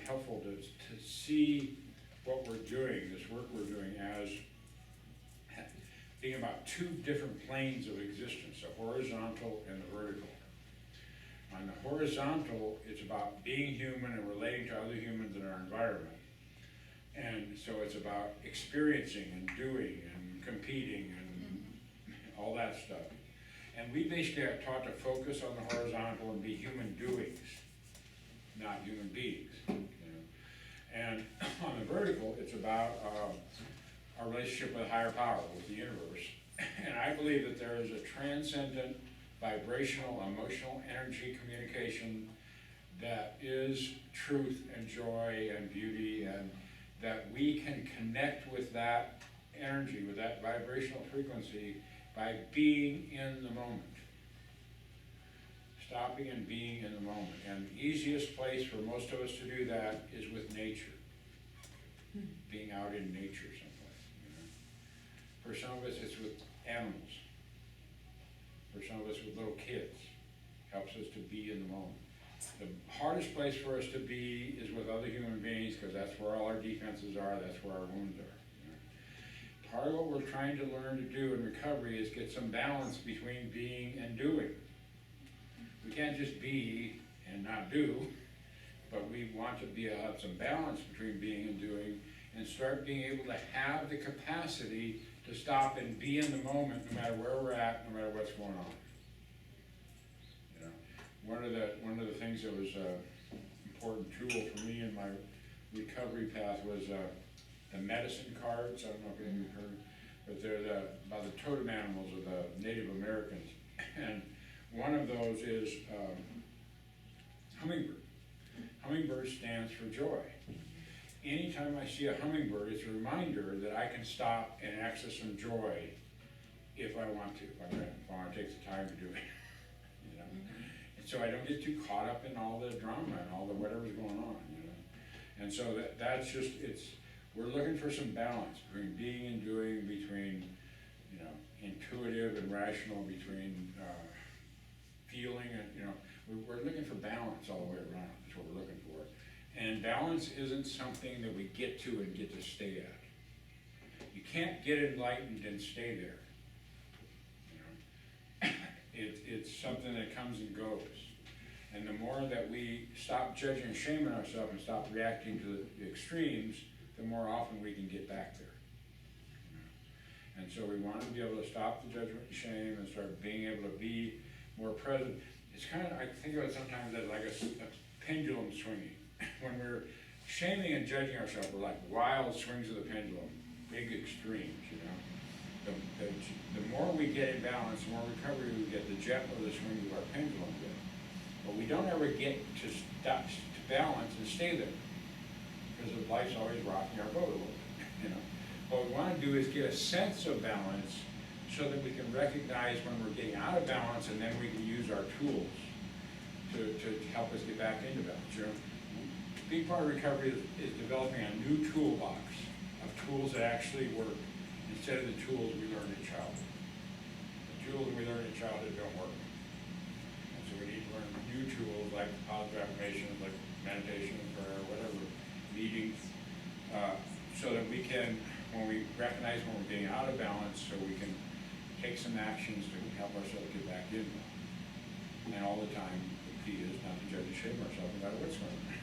helpful to see what we're doing, this work we're doing, as being about two different planes of existence, the horizontal and the vertical. On the horizontal, it's about being human and relating to other humans in our environment. And so it's about experiencing and doing and competing and all that stuff. And we basically are taught to focus on the horizontal and be human doings, not human beings. You know? And on the vertical, it's about our relationship with a higher power, with the universe. And I believe that there is a transcendent, vibrational, emotional energy communication that is truth and joy and beauty, and that we can connect with that energy, with that vibrational frequency, by being in the moment. Stopping and being in the moment. And the easiest place for most of us to do that is with nature. Being out in nature someplace. You know? For some of us, it's with animals. For some of us, with little kids. Helps us to be in the moment. The hardest place for us to be is with other human beings, because that's where all our defenses are, that's where our wounds are. You know? Part of what we're trying to learn to do in recovery is get some balance between being and doing. We can't just be and not do, but we want to have some balance between being and doing, and start being able to have the capacity to stop and be in the moment, no matter where we're at, no matter what's going on. You know, one of the things that was an important tool for me in my recovery path was the medicine cards. I don't know if you've heard, but they're about the totem animals of the Native Americans, and one of those is hummingbird. Hummingbird stands for joy. Anytime I see a hummingbird, it's a reminder that I can stop and access some joy if I want to, if I want to take the time to do it. You know? And so I don't get too caught up in all the drama and all the whatever's going on. You know? And so that's just, we're looking for some balance between being and doing, between, you know, intuitive and rational, between feeling and, you know, we're looking for balance all the way around. That's what we're looking for. And balance isn't something that we get to and get to stay at. You can't get enlightened and stay there. You know? It's something that comes and goes. And the more that we stop judging and shaming ourselves and stop reacting to the extremes, the more often we can get back there. You know? And so we want to be able to stop the judgment and shame and start being able to be more present. It's kind of, I think of it sometimes as like a pendulum swinging. When we're shaming and judging ourselves, we're like wild swings of the pendulum, big extremes, you know. The more we get in balance, the more recovery we get, the gentler the swings of our pendulum get. But we don't ever get to balance and stay there, because life's always rocking our boat a little bit, you know. What we want to do is get a sense of balance so that we can recognize when we're getting out of balance, and then we can use our tools to help us get back into balance. You know, a big part of recovery is developing a new toolbox of tools that actually work instead of the tools we learned in childhood. The tools we learned in childhood don't work. And so we need to learn new tools like positive affirmations, like meditation, prayer, whatever, meetings, so that we can, when we recognize when we're getting out of balance, so we can take some actions to help ourselves get back in. And all the time, the key is not to judge and shame ourselves about what's going on.